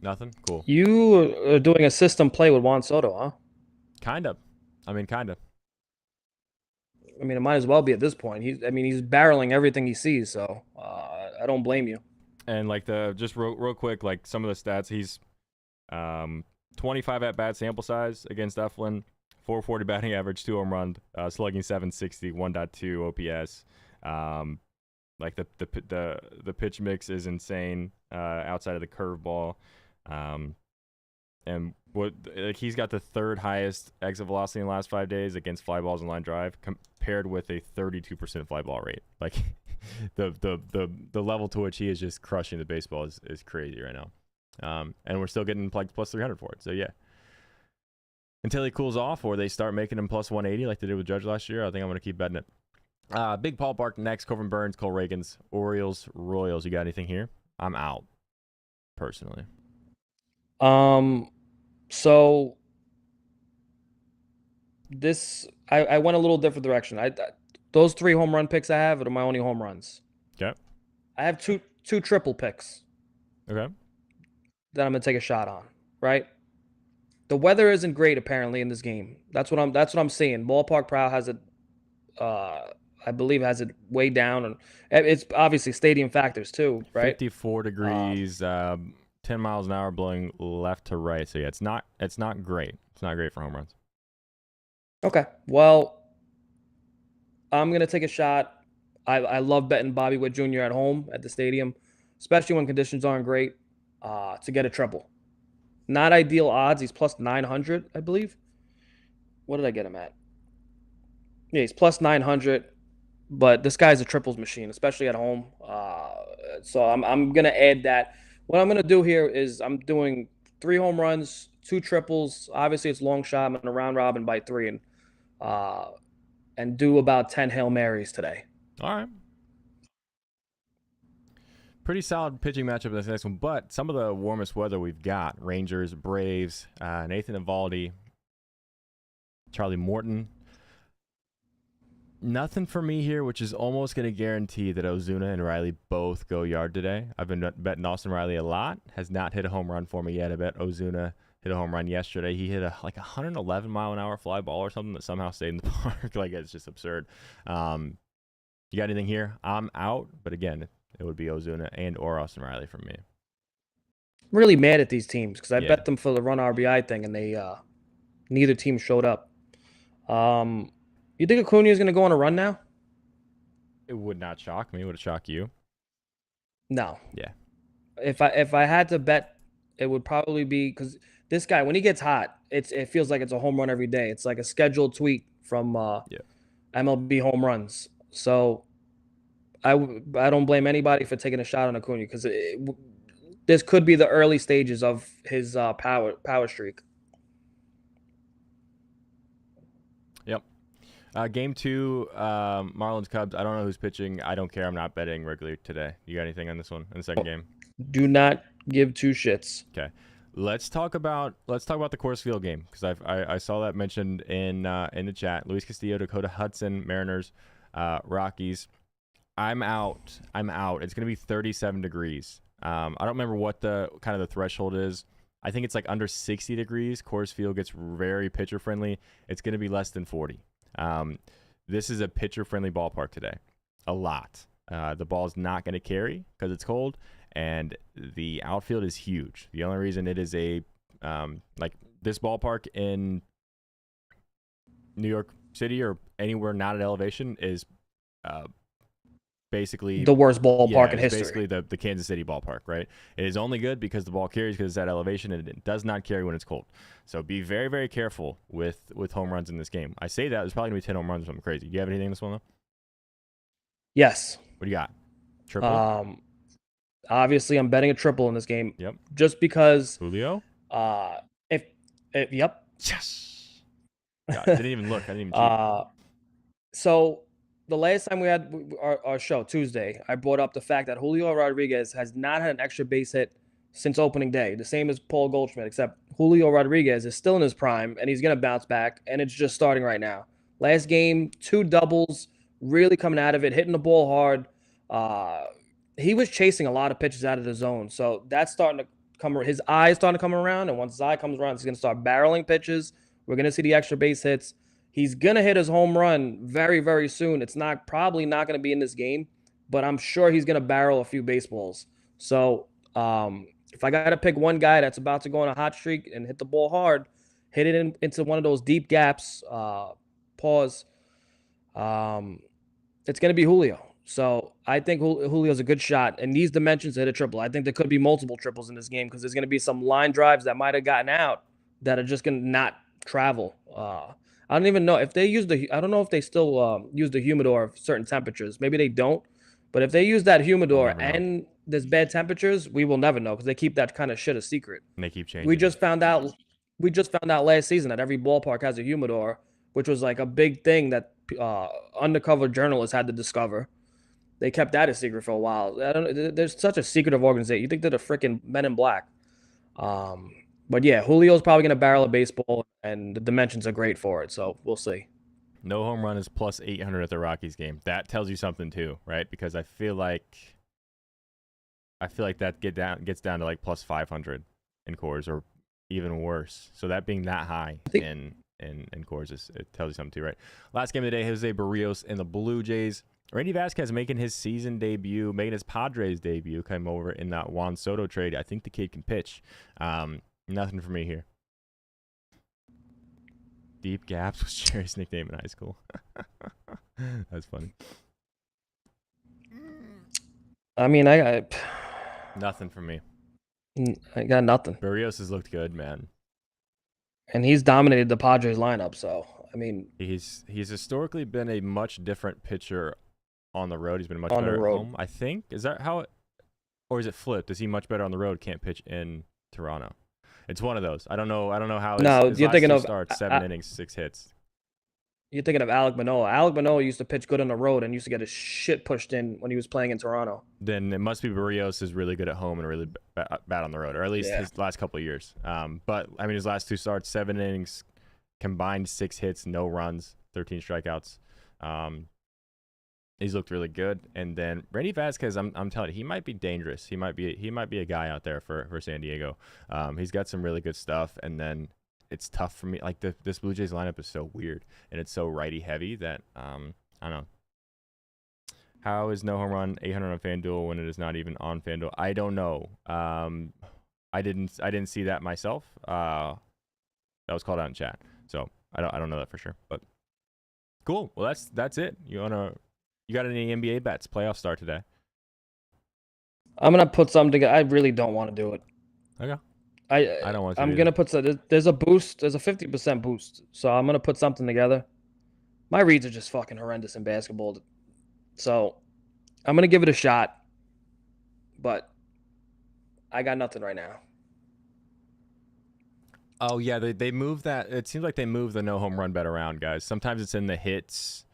Nothing? Cool. You are doing a system play with Juan Soto, huh? Kind of. Kind of. I mean, it might as well be at this point. He's barreling everything he sees, so I don't blame you. And like just real quick, like some of the stats, he's 25 at bat sample size against Eflin, 440 batting average, 2 home runs, slugging 760, 1.2 OPS. Like the pitch mix is insane outside of the curveball. And he's got the 3rd highest exit velocity in the last 5 days against fly balls and line drive, compared with a 32% fly ball rate. Like the level to which he is just crushing the baseball is crazy right now. And we're still getting like plus 300 for it. So yeah, until he cools off or they start making him plus 180 like they did with Judge last year. I think I'm going to keep betting it. Big ballpark next. Corbin Burns, Cole Reagans, Orioles, Royals. You got anything here? I'm out, personally. So this I went a little different direction. Those 3 home run picks I have are my only home runs. Okay. I have two triple picks. Okay. That I'm gonna take a shot on. Right. The weather isn't great apparently in this game. That's what I'm seeing. Ballpark Prow has it. I believe has it way down, and it's obviously stadium factors too, right? 54 degrees, 10 miles an hour blowing left to right. So yeah, it's not great. It's not great for home runs. Okay. Well, I'm gonna take a shot. I love betting Bobby Witt Jr. at home at the stadium, especially when conditions aren't great, to get a triple. Not ideal odds. He's plus 900, I believe. What did I get him at? Yeah, he's plus 900. But this guy's a triples machine, especially at home. So I'm gonna add that. What I'm gonna do here is I'm doing 3 home runs, 2 triples. Obviously, it's long shot. I'm gonna round robin by 3 and do about 10 Hail Marys today. All right. Pretty solid pitching matchup in this next one, but some of the warmest weather we've got: Rangers, Braves, Nathan Eovaldi, Charlie Morton. Nothing for me here, which is almost going to guarantee that Ozuna and Riley both go yard today. I've been betting Austin Riley a lot. Has not hit a home run for me yet. I bet Ozuna hit a home run yesterday. He hit a 111-mile-an-hour fly ball or something that somehow stayed in the park. Like, it's just absurd. You got anything here? I'm out, but again, it would be Ozuna and or Austin Riley from me. I'm really mad at these teams because I bet them for the run RBI thing, and they neither team showed up. You think Acuna is going to go on a run now? It would not shock me. Would it shock you? No. Yeah. If I had to bet, it would probably be because this guy, when he gets hot, it feels like it's a home run every day. It's like a scheduled tweet from MLB home runs. So I don't blame anybody for taking a shot on Acuna because this could be the early stages of his power streak. Yep. Game 2, Marlins Cubs. I don't know who's pitching. I don't care. I'm not betting Wrigley today. You got anything on this one in the second game? Do not give 2 shits. Okay. Let's talk about the Coors Field game because I saw that mentioned in the chat. Luis Castillo, Dakota Hudson, Mariners, Rockies. I'm out. It's going to be 37 degrees. I don't remember what the kind of the threshold is. I think it's like under 60 degrees. Coors Field gets very pitcher friendly. It's going to be less than 40. This is a pitcher friendly ballpark today. A lot. The ball's not going to carry because it's cold, and the outfield is huge. The only reason it is a like this ballpark in New York City or anywhere not at elevation is basically the worst ballpark in history. Basically the Kansas City ballpark, right? It is only good because the ball carries because it's at elevation, and it does not carry when it's cold. So be very, very careful with home runs in this game. I say that there's probably gonna be 10 home runs or something crazy. Do you have anything in this one though? Yes. What do you got? Triple? Obviously I'm betting a triple in this game. Yep. Just because Julio? If yep. Yes. God, I didn't even look. I didn't even cheat. So the last time we had our show, Tuesday, I brought up the fact that Julio Rodriguez has not had an extra base hit since opening day. The same as Paul Goldschmidt, except Julio Rodriguez is still in his prime, and he's going to bounce back, and it's just starting right now. Last game, 2 doubles, really coming out of it, hitting the ball hard. He was chasing a lot of pitches out of the zone, so that's starting to come. His eye is starting to come around, and once his eye comes around, he's going to start barreling pitches. We're going to see the extra base hits. He's going to hit his home run very, very soon. It's probably not going to be in this game, but I'm sure he's going to barrel a few baseballs. So if I got to pick one guy that's about to go on a hot streak and hit the ball hard, hit it into one of those deep gaps, pause, it's going to be Julio. So I think Julio's a good shot. And these dimensions to hit a triple. I think there could be multiple triples in this game because there's going to be some line drives that might have gotten out that are just going to not travel. I don't even know if they use I don't know if they still use the humidor of certain temperatures. Maybe they don't. But if they use that humidor and there's bad temperatures, we will never know because they keep that kind of shit a secret. And they keep changing. We just found out we just found out last season that every ballpark has a humidor, which was like a big thing that undercover journalists had to discover. They kept that a secret for a while. I don't. There's such a secretive organization. You think they're the freaking Men in Black? Um, but yeah, Julio's probably gonna barrel a baseball, and the dimensions are great for it. So we'll see. No home run is plus 800 at the Rockies game. That tells you something too, right? Because I feel like that gets down to like plus 500 in Coors or even worse. So that being that high in Coors it tells you something too, right? Last game of the day, Jose Barrios and the Blue Jays. Randy Vasquez making his season debut, making his Padres debut, came over in that Juan Soto trade. I think the kid can pitch. Nothing for me here. Deep Gaps was Jerry's nickname in high school. That's funny. I mean, Nothing for me. I got nothing. Barrios has looked good, man. And he's dominated the Padres lineup. So I mean, he's historically been a much different pitcher on the road. He's been much on better the road. at home. I think is that how, or is it flipped? Is he much better on the road? Can't pitch in Toronto. It's one of those. I don't know how. His you're last thinking two of starts, 7 innings, 6 hits. You're thinking of Alek Manoah. Alek Manoah used to pitch good on the road and used to get his shit pushed in when he was playing in Toronto. Then it must be Barrios is really good at home and really bad on the road, or at least his last couple of years. But I mean, his last 2 starts, 7 innings, combined 6 hits, no runs, 13 strikeouts. He's looked really good. And then Randy Vasquez, I'm telling you, he might be dangerous. He might be a guy out there for San Diego. He's got some really good stuff. And then it's tough for me. Like this Blue Jays lineup is so weird and it's so righty heavy that I don't know. How is no home run 800 on FanDuel when it is not even on FanDuel? I don't know. I didn't see that myself. That was called out in chat, so I don't know that for sure. But cool. Well, that's it. You got any NBA bets? Playoffs start today. I'm gonna put something together. I really don't want to do it. Okay. I don't want to. I'm gonna put there's a boost. There's a 50% boost. So I'm gonna put something together. My reads are just fucking horrendous in basketball. So I'm gonna give it a shot. But I got nothing right now. Oh yeah, they moved that. It seems like they moved the no home run bet around, guys. Sometimes it's in the hits,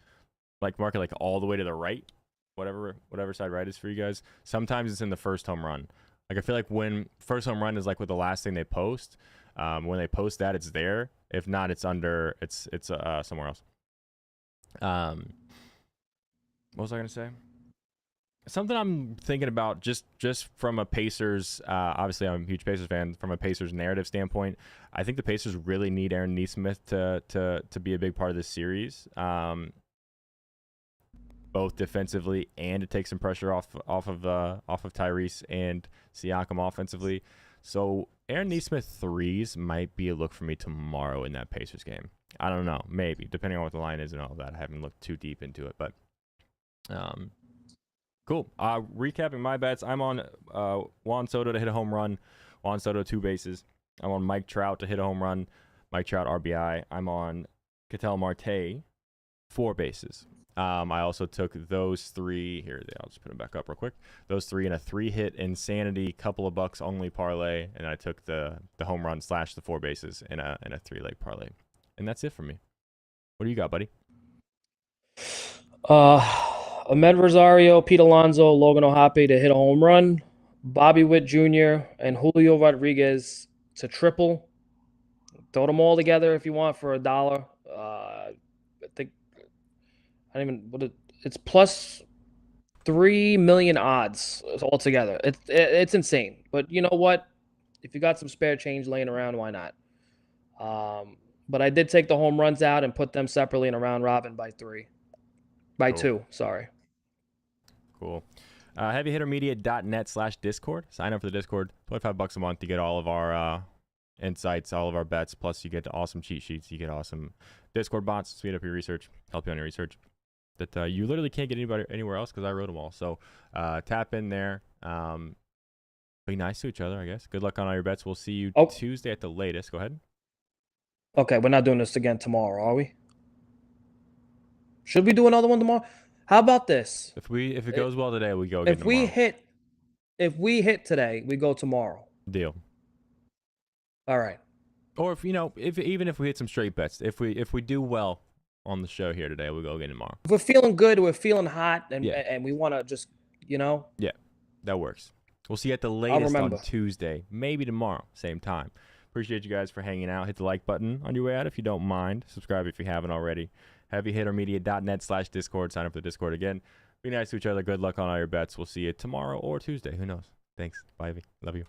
like market like all the way to the right, whatever side right is for you guys. Sometimes it's in the first home run. Like I feel like when first home run is like with the last thing they post. When they post that, it's there. If not, it's under. It's somewhere else. What was I gonna say? Something I'm thinking about just from a Pacers. Obviously, I'm a huge Pacers fan. From a Pacers narrative standpoint, I think the Pacers really need Aaron Nesmith to be a big part of this series. Both defensively and to take some pressure off of Tyrese and Siakam offensively. So Aaron Nesmith threes might be a look for me tomorrow in that Pacers game. I don't know, maybe depending on what the line is and all that. I haven't looked too deep into it, but cool. Recapping my bets, I'm on Juan Soto to hit a home run. Juan Soto 2 bases. I'm on Mike Trout to hit a home run. Mike Trout RBI. I'm on Ketel Marte 4 bases. I also took those 3 here. I'll just put them back up real quick. Those 3 in a 3-hit insanity, couple of bucks only parlay, and I took the home run / the 4 bases in a 3-leg parlay, and that's it for me. What do you got, buddy? Ahmed Rosario, Pete Alonso, Logan O'Hoppe to hit a home run. Bobby Witt Jr. and Julio Rodriguez to triple. Throw them all together if you want for $1. I think it's plus 3 million odds altogether. It's insane. But you know what? If you got some spare change laying around, why not? But I did take the home runs out and put them separately in a round robin by 2. Sorry. Cool. HeavyHitterMedia.net/Discord. Sign up for the Discord. $25 a month to get all of our insights, all of our bets. Plus, you get awesome cheat sheets. You get awesome Discord bots. Speed up your research. Help you on your research that you literally can't get anywhere else because I wrote them all. So tap in there. Be nice to each other, I guess. Good luck on all your bets. We'll see you Tuesday at the latest. Go ahead. Okay, we're not doing this again tomorrow, are we? Should we do another one tomorrow? How about this? If it goes well today, we go again tomorrow. If we hit today, we go tomorrow. Deal. All right. Or if even if we hit some straight bets, if we do well on the show here today, we'll go again tomorrow. If we're feeling good, we're feeling hot, and Yeah. and we want to just, Yeah, that works. We'll see you at the latest on Tuesday, maybe tomorrow, same time. Appreciate you guys for hanging out. Hit the like button on your way out if you don't mind. Subscribe if you haven't already. HeavyHitterMedia.net/Discord. Sign up for the Discord again. Be nice to each other. Good luck on all your bets. We'll see you tomorrow or Tuesday. Who knows? Thanks. Bye, Ivy. Love you.